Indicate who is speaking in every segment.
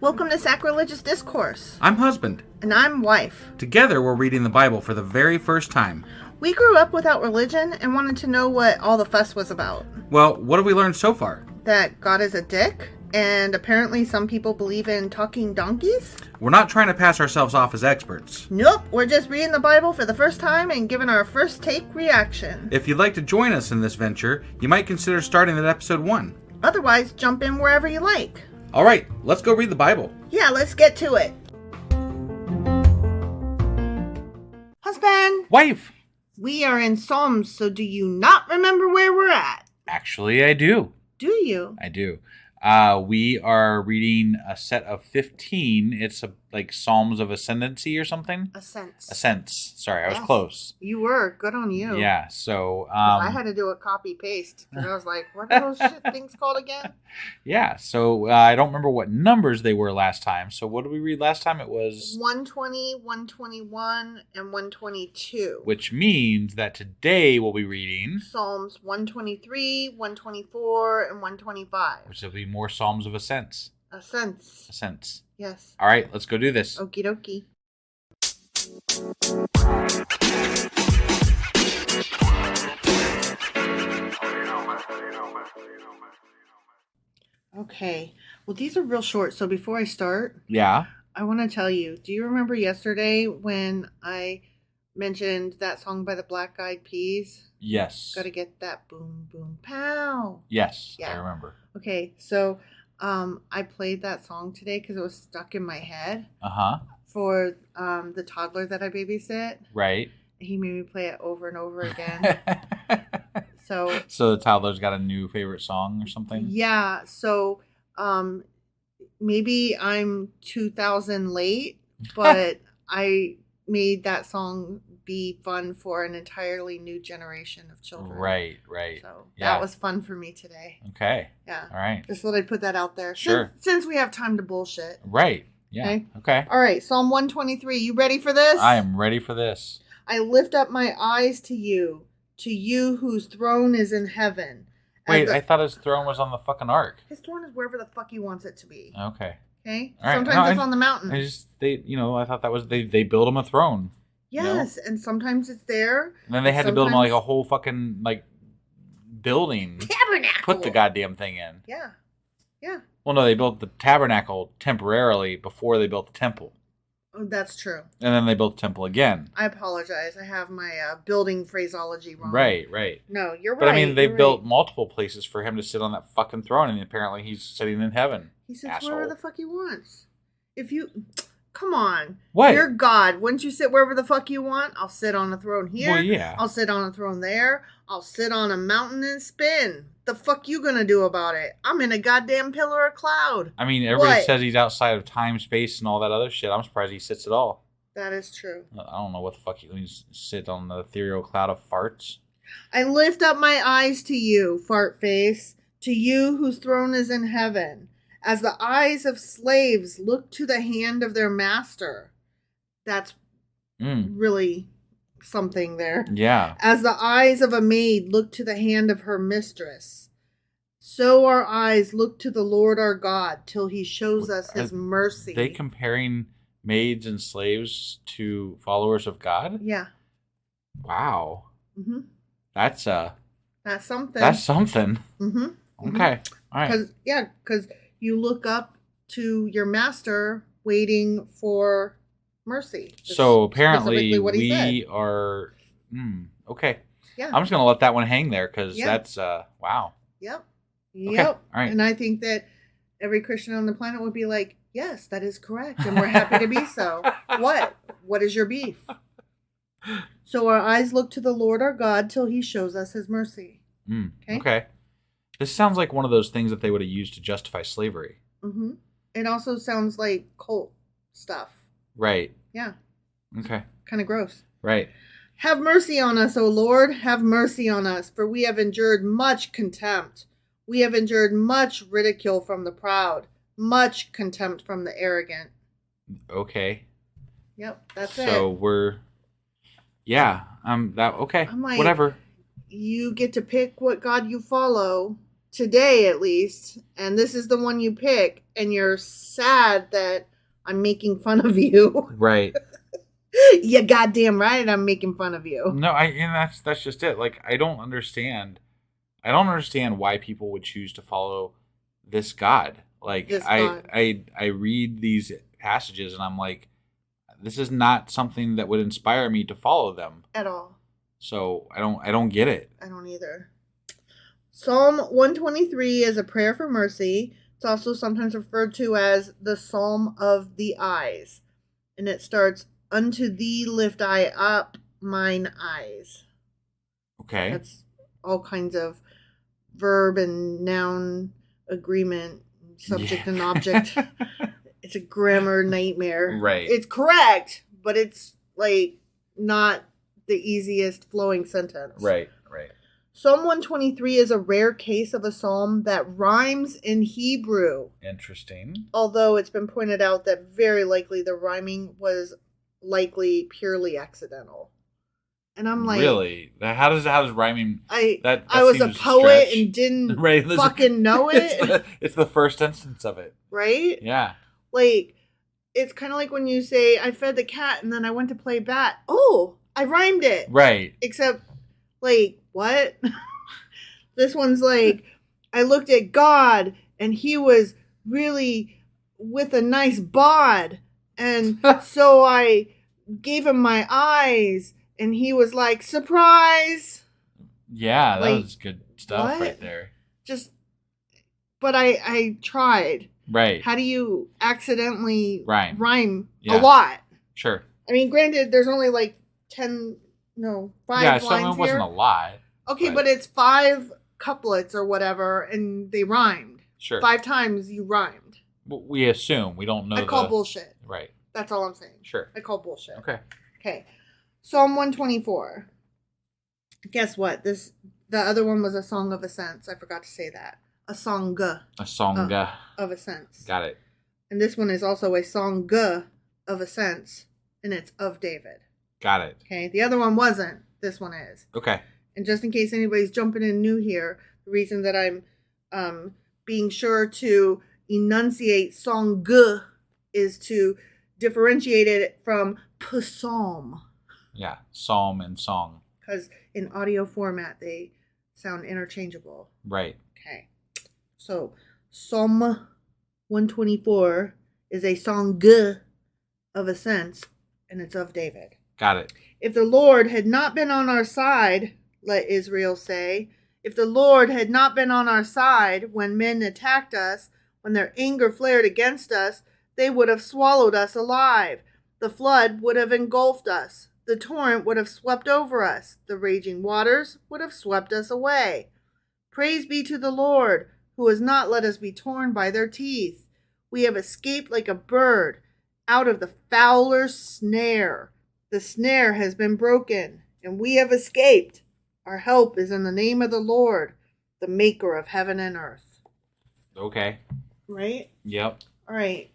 Speaker 1: Welcome to Sacrilegious Discourse.
Speaker 2: I'm husband.
Speaker 1: And I'm wife.
Speaker 2: Together, we're reading the Bible for the very first time.
Speaker 1: We grew up without religion and wanted to know what all the fuss was about.
Speaker 2: Well, what have we learned so far?
Speaker 1: That God is a dick, and apparently some people believe in talking donkeys?
Speaker 2: We're not trying to pass ourselves off as experts.
Speaker 1: Nope, we're just reading the Bible for the first time and giving our first take reaction.
Speaker 2: If you'd like to join us in this venture, you might consider starting at episode 1.
Speaker 1: Otherwise, jump in wherever you like.
Speaker 2: All right, let's go read the Bible.
Speaker 1: Yeah, let's get to it. Husband!
Speaker 2: Wife!
Speaker 1: We are in Psalms, so do you not remember where we're at?
Speaker 2: Actually, I do.
Speaker 1: Do you?
Speaker 2: I do. We are reading a set of 15. It's like Psalms of Ascendancy or something. Ascents. Sorry, I was close.
Speaker 1: You were. Good on you.
Speaker 2: Yeah, so...
Speaker 1: I had to do a copy-paste. And I was like, what are those things called again?
Speaker 2: Yeah, so I don't remember what numbers they were last time. So what did we read last time? It was...
Speaker 1: 120, 121, and 122.
Speaker 2: Which means that today we'll be reading...
Speaker 1: Psalms 123, 124, and 125.
Speaker 2: Which will be more Psalms of Ascents.
Speaker 1: Ascents. Yes.
Speaker 2: All right, let's go do this.
Speaker 1: Okie dokie. Okay. Well, these are real short, so before I start...
Speaker 2: Yeah?
Speaker 1: I want to tell you, do you remember yesterday when I mentioned that song by the Black Eyed Peas?
Speaker 2: Yes.
Speaker 1: Gotta get that boom, boom, pow.
Speaker 2: Yes,
Speaker 1: yeah.
Speaker 2: I remember.
Speaker 1: Okay, so I played that song today because it was stuck in my head.
Speaker 2: Uh-huh.
Speaker 1: For the toddler that I babysit.
Speaker 2: Right.
Speaker 1: He made me play it over and over again. So
Speaker 2: the toddler's got a new favorite song or something?
Speaker 1: Yeah, so maybe I'm 2000 late, but I made that song be fun for an entirely new generation of children.
Speaker 2: Right.
Speaker 1: So that was fun for me today.
Speaker 2: Okay.
Speaker 1: Yeah.
Speaker 2: All right.
Speaker 1: Just thought I'd put that out there.
Speaker 2: Sure.
Speaker 1: Since we have time to bullshit.
Speaker 2: Right. Yeah. Okay.
Speaker 1: All right. Psalm 123. You ready for this?
Speaker 2: I am ready for this.
Speaker 1: I lift up my eyes to you whose throne is in heaven.
Speaker 2: Wait, I thought his throne was on the fucking ark.
Speaker 1: His throne is wherever the fuck he wants it to be.
Speaker 2: Okay.
Speaker 1: Okay?
Speaker 2: All right.
Speaker 1: Sometimes it's on the mountain.
Speaker 2: I thought that was, they built him a throne.
Speaker 1: Yes, and sometimes it's there.
Speaker 2: And then they had to build him like a whole fucking, like, building.
Speaker 1: Tabernacle.
Speaker 2: Put the goddamn thing in.
Speaker 1: Yeah.
Speaker 2: Well, no, they built the tabernacle temporarily before they built the temple.
Speaker 1: Oh, that's true.
Speaker 2: And then they built the temple again.
Speaker 1: I apologize. I have my building phraseology wrong.
Speaker 2: Right.
Speaker 1: No, you're right.
Speaker 2: But I mean, they built multiple places for him to sit on that fucking throne, and apparently he's sitting in heaven.
Speaker 1: He sits wherever the fuck he wants. Come on.
Speaker 2: What?
Speaker 1: You're God. Wouldn't you sit wherever the fuck you want? I'll sit on a throne here.
Speaker 2: Well, yeah.
Speaker 1: I'll sit on a throne there. I'll sit on a mountain and spin. The fuck you gonna do about it? I'm in a goddamn pillar of cloud.
Speaker 2: I mean, everybody says he's outside of time, space, and all that other shit. I'm surprised he sits at all.
Speaker 1: That is true.
Speaker 2: I don't know what the fuck he's sit on the ethereal cloud of farts.
Speaker 1: I lift up my eyes to you, fart face, to you whose throne is in heaven. As the eyes of slaves look to the hand of their master. That's really something there.
Speaker 2: Yeah.
Speaker 1: As the eyes of a maid look to the hand of her mistress, so our eyes look to the Lord our God till he shows us his mercy.
Speaker 2: Are they comparing maids and slaves to followers of God?
Speaker 1: Yeah.
Speaker 2: Wow.
Speaker 1: Mm-hmm.
Speaker 2: That's
Speaker 1: something.
Speaker 2: That's something.
Speaker 1: Mm-hmm.
Speaker 2: Okay. All right.
Speaker 1: Because you look up to your master waiting for mercy.
Speaker 2: So apparently we are... okay.
Speaker 1: Yeah.
Speaker 2: I'm just going to let that one hang there because that's... wow.
Speaker 1: Yep.
Speaker 2: Okay. All right.
Speaker 1: And I think that every Christian on the planet would be like, yes, that is correct. And we're happy to be so. What? What is your beef? So our eyes look to the Lord our God till he shows us his mercy.
Speaker 2: Okay. This sounds like one of those things that they would have used to justify slavery.
Speaker 1: Mm-hmm. It also sounds like cult stuff.
Speaker 2: Right.
Speaker 1: Yeah.
Speaker 2: Okay.
Speaker 1: Kind of gross.
Speaker 2: Right.
Speaker 1: Have mercy on us, O Lord. Have mercy on us, for we have endured much contempt. We have endured much ridicule from the proud, much contempt from the arrogant.
Speaker 2: Okay.
Speaker 1: Yep, that's it.
Speaker 2: So we're... Yeah. Okay.
Speaker 1: I'm like,
Speaker 2: whatever.
Speaker 1: You get to pick what God you follow. today at least, and this is the one you pick, and you're sad that I'm making fun of you.
Speaker 2: Right.
Speaker 1: You goddamn right I'm making fun of you.
Speaker 2: No, and that's just it. Like, I don't understand why people would choose to follow this God. Like, I read these passages and I'm like, this is not something that would inspire me to follow them
Speaker 1: at all.
Speaker 2: So I don't get it.
Speaker 1: I don't either. Psalm 123 is a prayer for mercy. It's also sometimes referred to as the Psalm of the Eyes. And it starts, "Unto thee lift I up mine eyes."
Speaker 2: Okay.
Speaker 1: That's all kinds of verb and noun agreement, subject and object. It's a grammar nightmare.
Speaker 2: Right.
Speaker 1: It's correct, but it's like not the easiest flowing sentence.
Speaker 2: Right.
Speaker 1: Psalm 123 is a rare case of a psalm that rhymes in Hebrew.
Speaker 2: Interesting.
Speaker 1: Although it's been pointed out that very likely the rhyming was likely purely accidental. And I'm like,
Speaker 2: really? How does rhyming?
Speaker 1: I was a poet and didn't fucking know it.
Speaker 2: It's the first instance of it,
Speaker 1: right?
Speaker 2: Yeah.
Speaker 1: Like, it's kind of like when you say, "I fed the cat and then I went to play bat." Oh, I rhymed it.
Speaker 2: Right.
Speaker 1: Except, like, what? This one's like, "I looked at God and he was really with a nice bod, and so I gave him my eyes." And he was like, "Surprise!"
Speaker 2: Yeah, that was good stuff right there.
Speaker 1: But I tried.
Speaker 2: Right.
Speaker 1: How do you accidentally rhyme
Speaker 2: a
Speaker 1: lot?
Speaker 2: Sure.
Speaker 1: I mean, granted, there's only like 5 lines
Speaker 2: so it wasn't a lot.
Speaker 1: Okay, but it's 5 couplets or whatever, and they rhymed.
Speaker 2: Sure.
Speaker 1: 5 times you rhymed.
Speaker 2: We assume. We don't know.
Speaker 1: I call bullshit.
Speaker 2: Right.
Speaker 1: That's all I'm saying.
Speaker 2: Sure.
Speaker 1: I call bullshit.
Speaker 2: Okay.
Speaker 1: Psalm 124. Guess what? The other one was a song of ascents. I forgot to say that. A song. Of ascents.
Speaker 2: Got it.
Speaker 1: And this one is also a song of ascents, and it's of David.
Speaker 2: Got it.
Speaker 1: Okay. The other one wasn't. This one is.
Speaker 2: Okay.
Speaker 1: And just in case anybody's jumping in new here, the reason that I'm being sure to enunciate song is to differentiate it from psalm.
Speaker 2: Yeah, psalm and song.
Speaker 1: Because in audio format, they sound interchangeable.
Speaker 2: Right.
Speaker 1: Okay. So, Psalm 124 is a song of ascents, and it's of David.
Speaker 2: Got it.
Speaker 1: "If the Lord had not been on our side," let Israel say, "if the Lord had not been on our side when men attacked us, when their anger flared against us, they would have swallowed us alive. The flood would have engulfed us. The torrent would have swept over us. The raging waters would have swept us away. Praise be to the Lord, who has not let us be torn by their teeth. We have escaped like a bird out of the fowler's snare. The snare has been broken, and we have escaped. Our help is in the name of the Lord, the maker of heaven and earth."
Speaker 2: Okay.
Speaker 1: Right?
Speaker 2: Yep.
Speaker 1: All right.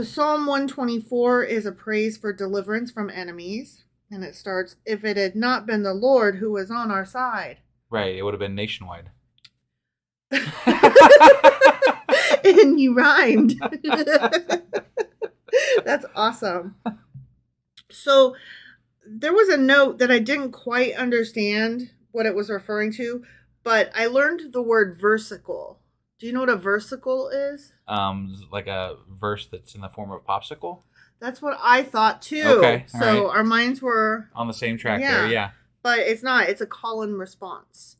Speaker 1: Psalm 124 is a praise for deliverance from enemies. And it starts, "If it had not been the Lord who was on our side."
Speaker 2: Right. It would have been nationwide.
Speaker 1: And you rhymed. That's awesome. So there was a note that I didn't quite understand what it was referring to, but I learned the word versicle. Do you know what a versicle is?
Speaker 2: Like a verse that's in the form of popsicle?
Speaker 1: That's what I thought too.
Speaker 2: Okay.
Speaker 1: So our minds were
Speaker 2: on the same track there, yeah.
Speaker 1: But it's not. It's a call and response.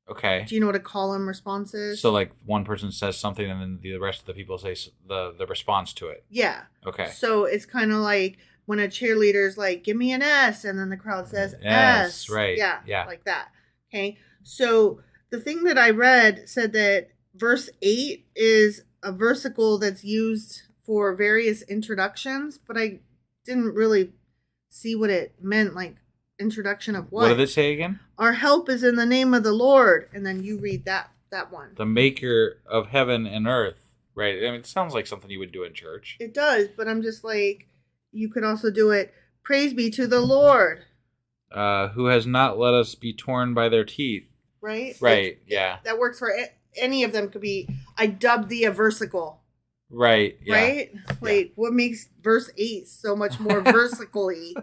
Speaker 2: Okay.
Speaker 1: Do you know what a call and response is?
Speaker 2: So like one person says something and then the rest of the people say the response to it.
Speaker 1: Yeah.
Speaker 2: Okay.
Speaker 1: So it's kind of like when a cheerleader's like, "Give me an S," and then the crowd says
Speaker 2: S. Right.
Speaker 1: Yeah. Like that. Okay. So the thing that I read said that verse 8 is a versicle that's used for various introductions, but I didn't really see what it meant, like introduction of what.
Speaker 2: What did it say again?
Speaker 1: "Our help is in the name of the Lord," and then you read that one.
Speaker 2: The maker of heaven and earth. Right. I mean, it sounds like something you would do in church.
Speaker 1: It does, but I'm just like, you could also do it, "Praise be to the Lord,
Speaker 2: who has not let us be torn by their teeth."
Speaker 1: Right?
Speaker 2: Right. Yeah.
Speaker 1: That works for any of them could be. I dubbed thee a versicle.
Speaker 2: Right. Yeah.
Speaker 1: Right? Like, what makes verse 8 so much more versicle-y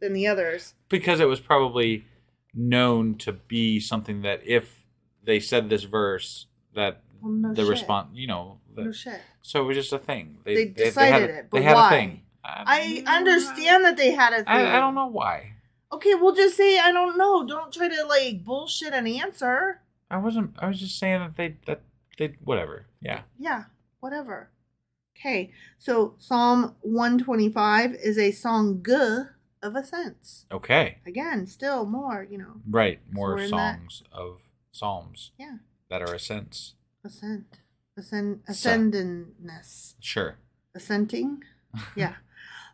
Speaker 1: than the others?
Speaker 2: Because it was probably known to be something that if they said this verse, that response, no shit. So it was just a thing.
Speaker 1: They decided it, but
Speaker 2: they had
Speaker 1: why?
Speaker 2: a thing.
Speaker 1: I understand that they had a thing.
Speaker 2: I don't know why.
Speaker 1: Okay, we'll just say I don't know. Don't try to like bullshit an answer.
Speaker 2: I was just saying that they whatever. Yeah.
Speaker 1: Yeah, whatever. Okay, so Psalm 125 is a song of ascents.
Speaker 2: Okay.
Speaker 1: Again, still more,
Speaker 2: Right, more songs of psalms.
Speaker 1: Yeah. That are
Speaker 2: ascents.
Speaker 1: Ascendedness.
Speaker 2: Sure.
Speaker 1: Ascenting. Yeah.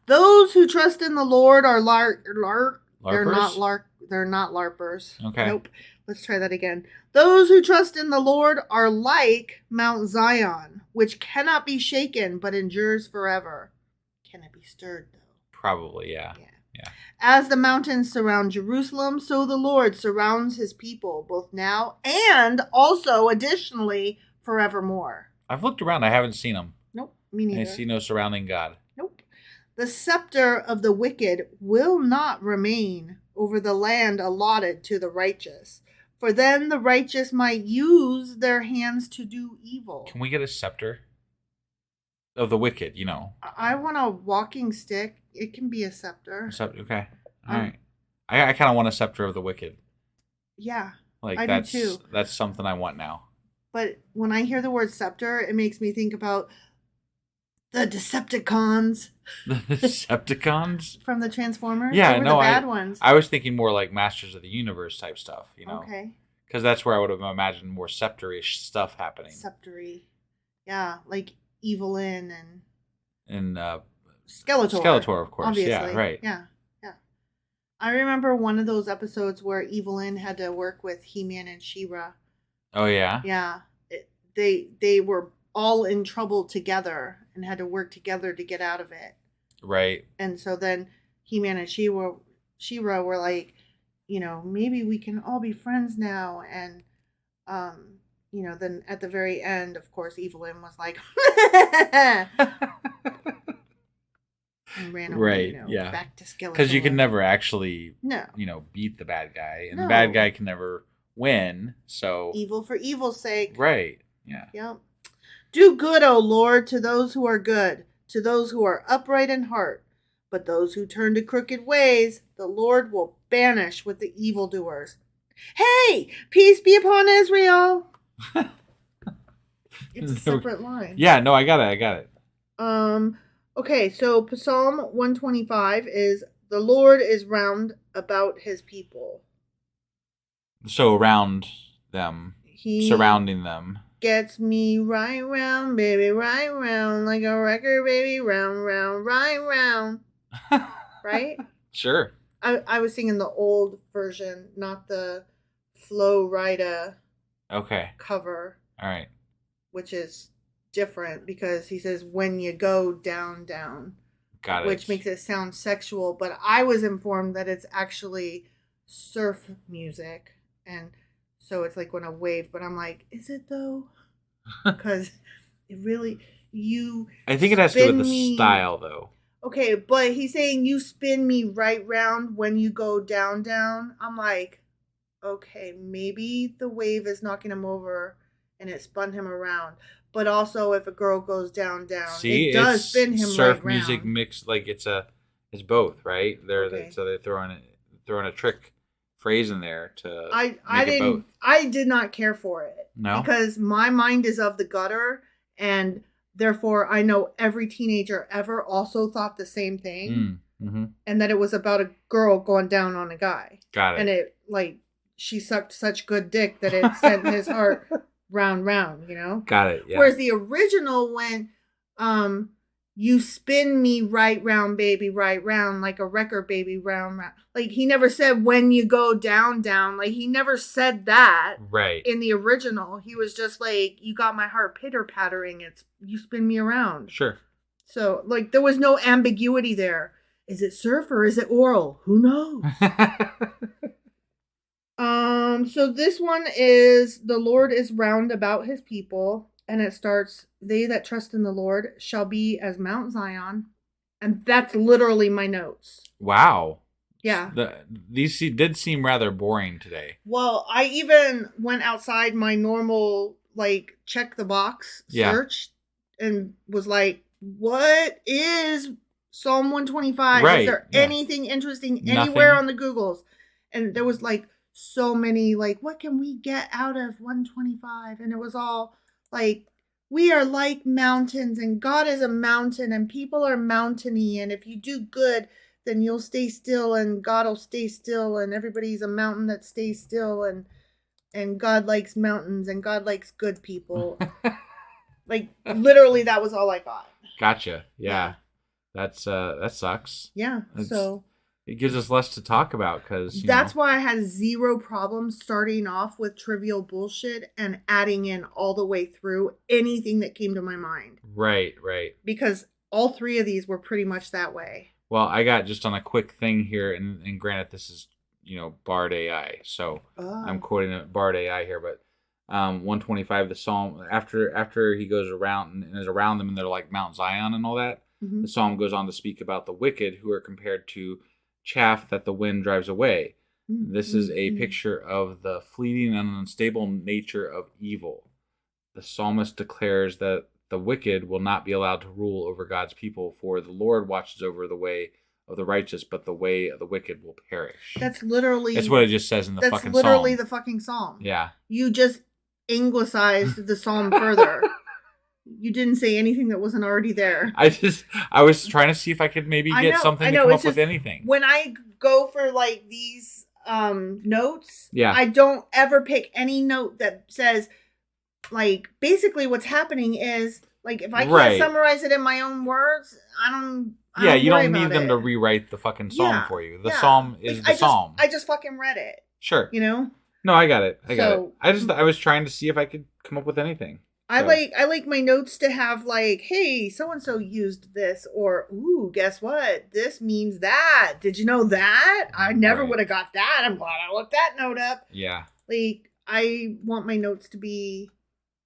Speaker 1: Those who trust in the Lord are
Speaker 2: LARPers?
Speaker 1: They're not LARPers.
Speaker 2: Okay.
Speaker 1: Nope. Let's try that again. Those who trust in the Lord are like Mount Zion, which cannot be shaken but endures forever. Can it be stirred, though?
Speaker 2: Probably, yeah.
Speaker 1: As the mountains surround Jerusalem, so the Lord surrounds his people, both now and also, additionally, forevermore.
Speaker 2: I've looked around. I haven't seen them.
Speaker 1: Nope, me neither.
Speaker 2: I see no surrounding God.
Speaker 1: Nope. The scepter of the wicked will not remain over the land allotted to the righteous. For then the righteous might use their hands to do evil.
Speaker 2: Can we get a scepter of the wicked,
Speaker 1: I want a walking stick. It can be a scepter.
Speaker 2: Okay. All right. I kind of want a scepter of the wicked.
Speaker 1: Yeah.
Speaker 2: Like
Speaker 1: I do too.
Speaker 2: That's something I want now.
Speaker 1: But when I hear the word scepter, it makes me think about the Decepticons.
Speaker 2: The Decepticons?
Speaker 1: From the Transformers?
Speaker 2: Yeah,
Speaker 1: they were the bad ones.
Speaker 2: I was thinking more like Masters of the Universe type stuff,
Speaker 1: Okay.
Speaker 2: Because that's where I would have imagined more scepter-ish stuff happening.
Speaker 1: Scepter-y. Yeah, like Evelyn
Speaker 2: and
Speaker 1: Skeletor.
Speaker 2: Skeletor, of course.
Speaker 1: Obviously.
Speaker 2: Yeah, right.
Speaker 1: Yeah. I remember one of those episodes where Evelyn had to work with He-Man and She-Ra.
Speaker 2: Oh, yeah?
Speaker 1: Yeah. They were all in trouble together and had to work together to get out of it.
Speaker 2: Right.
Speaker 1: And so then He-Man and She-Ra were like, maybe we can all be friends now. And, then at the very end, of course, Evelyn was like, and ran away, back to Skeletor.
Speaker 2: Because you can never actually,
Speaker 1: no,
Speaker 2: beat the bad guy. And the bad guy can never win, so...
Speaker 1: Evil for evil's sake.
Speaker 2: Right, yeah.
Speaker 1: Yep. Do good, O Lord, to those who are good, to those who are upright in heart. But those who turn to crooked ways, the Lord will banish with the evildoers. Hey, peace be upon Israel. It's a separate line.
Speaker 2: Yeah, no, I got it.
Speaker 1: Okay, so Psalm 125 is, the Lord is round about his people.
Speaker 2: So around them, surrounding them.
Speaker 1: Gets me right round, baby, right round, like a record, baby, round, round, right round. Right?
Speaker 2: Sure.
Speaker 1: I was singing the old version, not the Flo Rida cover.
Speaker 2: All right.
Speaker 1: Which is different because he says, when you go down, down.
Speaker 2: Got it.
Speaker 1: Which makes it sound sexual, but I was informed that it's actually surf music. And so it's like when a wave, but I'm like, is it though? Because it really,
Speaker 2: I think it has to do with the style though.
Speaker 1: Okay, but he's saying you spin me right round when you go down, down. I'm like, okay, maybe the wave is knocking him over and it spun him around. But also, if a girl goes down, down, it does spin him
Speaker 2: surf
Speaker 1: right round.
Speaker 2: Music mixed, like it's both, right? So they're throwing a trick phrase in there to
Speaker 1: I did not care for it.
Speaker 2: No,
Speaker 1: because my mind is of the gutter, and therefore I know every teenager ever also thought the same thing, and that it was about a girl going down on a guy.
Speaker 2: Got it.
Speaker 1: And it she sucked such good dick that it sent his heart round,
Speaker 2: Got it. Yeah.
Speaker 1: Whereas the original went, you spin me right round, baby, right round, like a record, baby, round, round. Like, he never said when you go down, down. Like, he never said that.
Speaker 2: Right.
Speaker 1: In the original. He was just like, you got my heart pitter-pattering. You spin me around.
Speaker 2: Sure.
Speaker 1: So, like, there was no ambiguity there. Is it surf or is it oral? Who knows? So this one is, the Lord is round about his people, and it starts, they that trust in the Lord shall be as Mount Zion. And that's literally my notes.
Speaker 2: Wow.
Speaker 1: Yeah.
Speaker 2: These did seem rather boring today.
Speaker 1: Well, I even went outside my normal, like, check the box search and was like, what is Psalm 125?
Speaker 2: Right.
Speaker 1: Is there anything interesting anywhere on the Googles? And there was like so many, like, what can we get out of 125? And it was all like, we are like mountains, and God is a mountain, and people are mountainy, and if you do good, then you'll stay still, and God will stay still, and everybody's a mountain that stays still, and God likes mountains, and God likes good people. Like, literally, that was all I got.
Speaker 2: Gotcha. Yeah. That sucks.
Speaker 1: Yeah.
Speaker 2: It gives us less to talk about, because
Speaker 1: that's why I had zero problems starting off with trivial bullshit and adding in all the way through anything that came to my mind.
Speaker 2: Right.
Speaker 1: Because all three of these were pretty much that way.
Speaker 2: Well, I got just on a quick thing here, and granted, this is Bard AI, so I'm quoting Bard AI here, but 125, the psalm after he goes around and is around them, and they're like Mount Zion and all that. Mm-hmm. The psalm goes on to speak about the wicked, who are compared to chaff that the wind drives away. Mm-hmm. This is a picture of the fleeting and unstable nature of evil. The psalmist declares that the wicked will not be allowed to rule over God's people, for the Lord watches over the way of the righteous, but the way of the wicked will perish.
Speaker 1: That's what it just says in the fucking psalm. That's literally the fucking psalm.
Speaker 2: Yeah.
Speaker 1: You just anglicized the psalm further. You didn't say anything that wasn't already there.
Speaker 2: I was trying to see if I could maybe get something to come up with anything.
Speaker 1: When I go for like these notes,
Speaker 2: yeah,
Speaker 1: I don't ever pick any note that says, like, basically what's happening is, like, if I can't summarize it in my own words, you don't need them to rewrite the fucking psalm for you. The psalm is the psalm. I just fucking read it.
Speaker 2: Sure. No, I got it. I was trying to see if I could come up with anything.
Speaker 1: I like my notes to have, like, hey, so-and-so used this, or, ooh, guess what? This means that. Did you know that? I never would have got that. I'm glad I looked that note up.
Speaker 2: Yeah.
Speaker 1: Like, I want my notes to be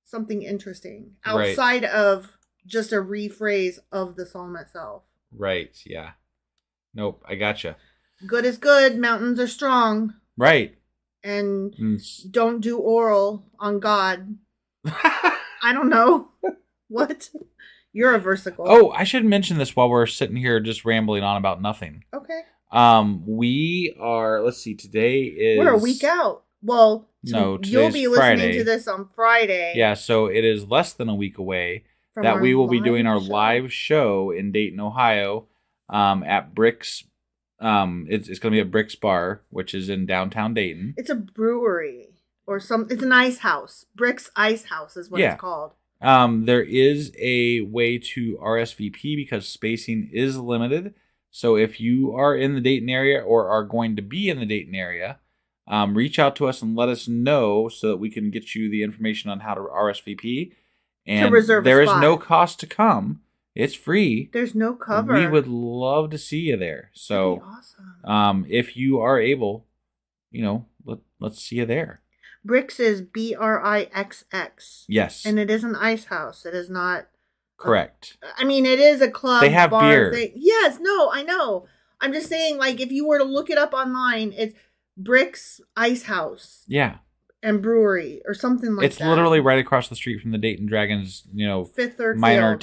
Speaker 1: something interesting outside of just a rephrase of the psalm itself.
Speaker 2: Right, yeah. Nope, I gotcha.
Speaker 1: Good is good. Mountains are strong.
Speaker 2: Right.
Speaker 1: And don't do oral on God. I don't know. What? You're a versicle.
Speaker 2: Oh, I should mention this while we're sitting here just rambling on about nothing.
Speaker 1: Okay.
Speaker 2: We are, let's see, today is...
Speaker 1: We're a week out. Well,
Speaker 2: no,
Speaker 1: you'll be listening to this on Friday.
Speaker 2: Yeah, so it is less than a week away that we will be doing our live show in Dayton, Ohio, at Bricks. It's going to be at Bricks Bar, which is in downtown Dayton.
Speaker 1: It's a brewery. It's an ice house. Bricks Ice House is what it's called.
Speaker 2: There is a way to RSVP because spacing is limited. So if you are in the Dayton area or are going to be in the Dayton area, reach out to us and let us know so that we can get you the information on how to RSVP. And
Speaker 1: to reserve
Speaker 2: there
Speaker 1: a
Speaker 2: is
Speaker 1: spot.
Speaker 2: no cost to come. It's free.
Speaker 1: There's no cover.
Speaker 2: We would love to see you there. So
Speaker 1: that'd be awesome.
Speaker 2: If you are able, let's see you there.
Speaker 1: Bricks is BRIXX.
Speaker 2: Yes.
Speaker 1: And it is an ice house. It is not...
Speaker 2: Correct.
Speaker 1: It is a club.
Speaker 2: They have beer.
Speaker 1: Yes, no, I know. I'm just saying, like, if you were to look it up online, it's Bricks Ice House.
Speaker 2: Yeah.
Speaker 1: And Brewery or something like that.
Speaker 2: It's literally right across the street from the Dayton Dragons, minor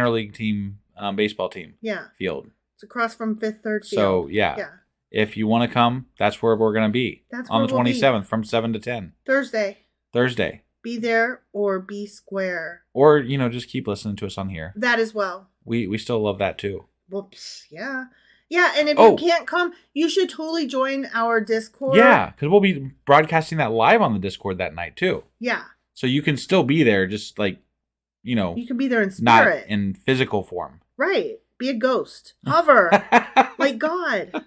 Speaker 2: league team, baseball team.
Speaker 1: Yeah.
Speaker 2: Field.
Speaker 1: It's across from Fifth Third Field.
Speaker 2: So, yeah. If you want to come, that's where we're going to be.
Speaker 1: That's
Speaker 2: on the 27th from 7 to 10. Thursday.
Speaker 1: Be there or be square.
Speaker 2: Or, just keep listening to us on here.
Speaker 1: That as well.
Speaker 2: We still love that too.
Speaker 1: Whoops. Yeah. Yeah, and if you can't come, you should totally join our Discord.
Speaker 2: Yeah, because we'll be broadcasting that live on the Discord that night too.
Speaker 1: Yeah.
Speaker 2: So you can still be there, just like, you
Speaker 1: can be there in spirit.
Speaker 2: Not in physical form.
Speaker 1: Right. Be a ghost. Hover. Like God.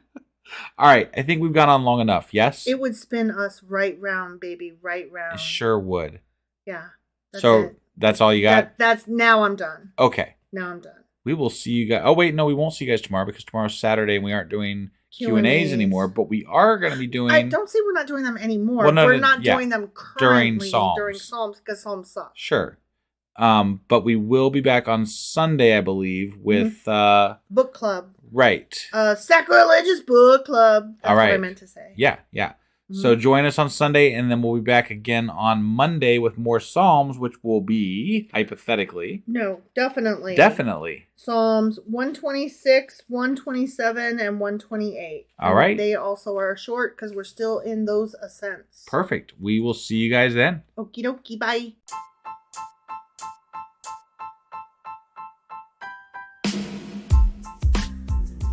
Speaker 2: All right, I think we've gone on long enough, yes?
Speaker 1: It would spin us right round, baby, right round.
Speaker 2: It sure would.
Speaker 1: Yeah.
Speaker 2: That's all you got?
Speaker 1: Now I'm done.
Speaker 2: Okay.
Speaker 1: Now I'm done.
Speaker 2: We will see you guys. Oh, wait, no, we won't see you guys tomorrow because tomorrow's Saturday and we aren't doing Q&As anymore, but we are going to be doing...
Speaker 1: I don't say we're not doing them anymore.
Speaker 2: Well,
Speaker 1: we're not doing them currently
Speaker 2: during Psalms
Speaker 1: because Psalms suck.
Speaker 2: Sure. But we will be back on Sunday, I believe, with...
Speaker 1: Book club.
Speaker 2: Right.
Speaker 1: Sacrilegious book club. That's what I meant to say.
Speaker 2: Yeah. So join us on Sunday, and then we'll be back again on Monday with more Psalms, which will be, hypothetically...
Speaker 1: No, definitely. Psalms 126, 127, and 128.
Speaker 2: All right.
Speaker 1: They also are short because we're still in those ascents.
Speaker 2: Perfect. We will see you guys then.
Speaker 1: Okie dokie, bye.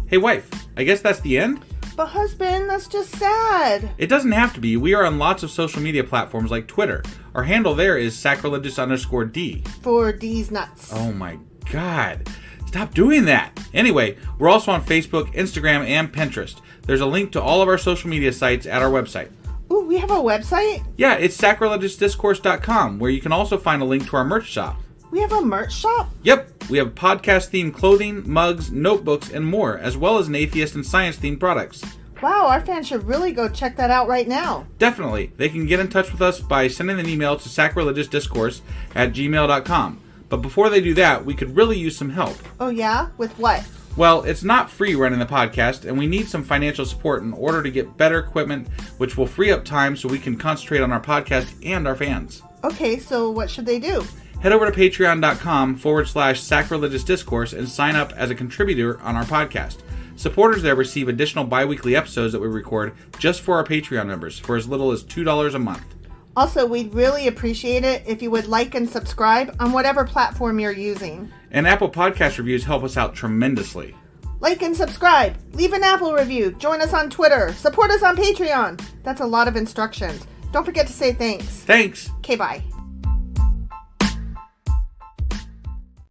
Speaker 2: Hey, wife, I guess that's the end?
Speaker 1: But husband, that's just sad.
Speaker 2: It doesn't have to be. We are on lots of social media platforms like Twitter. Our handle there is sacrilegious_D.
Speaker 1: For D's nuts.
Speaker 2: Oh my God. Stop doing that. Anyway, we're also on Facebook, Instagram, and Pinterest. There's a link to all of our social media sites at our website.
Speaker 1: Ooh, we have a website?
Speaker 2: Yeah, it's sacrilegiousdiscourse.com, where you can also find a link to our merch shop.
Speaker 1: We have a merch shop?
Speaker 2: Yep. We have podcast-themed clothing, mugs, notebooks, and more, as well as an atheist and science-themed products.
Speaker 1: Wow, our fans should really go check that out right now.
Speaker 2: Definitely. They can get in touch with us by sending an email to sacrilegiousdiscourse@gmail.com. But before they do that, we could really use some help.
Speaker 1: Oh yeah? With what?
Speaker 2: Well, it's not free running the podcast, and we need some financial support in order to get better equipment, which will free up time so we can concentrate on our podcast and our fans.
Speaker 1: Okay, so what should they do?
Speaker 2: Head over to patreon.com/sacrilegiousdiscourse and sign up as a contributor on our podcast. Supporters there receive additional bi-weekly episodes that we record just for our Patreon members for as little as $2 a month.
Speaker 1: Also, we'd really appreciate it if you would like and subscribe on whatever platform you're using.
Speaker 2: And Apple Podcast reviews help us out tremendously.
Speaker 1: Like and subscribe. Leave an Apple review. Join us on Twitter. Support us on Patreon. That's a lot of instructions. Don't forget to say thanks.
Speaker 2: Thanks.
Speaker 1: Okay, bye.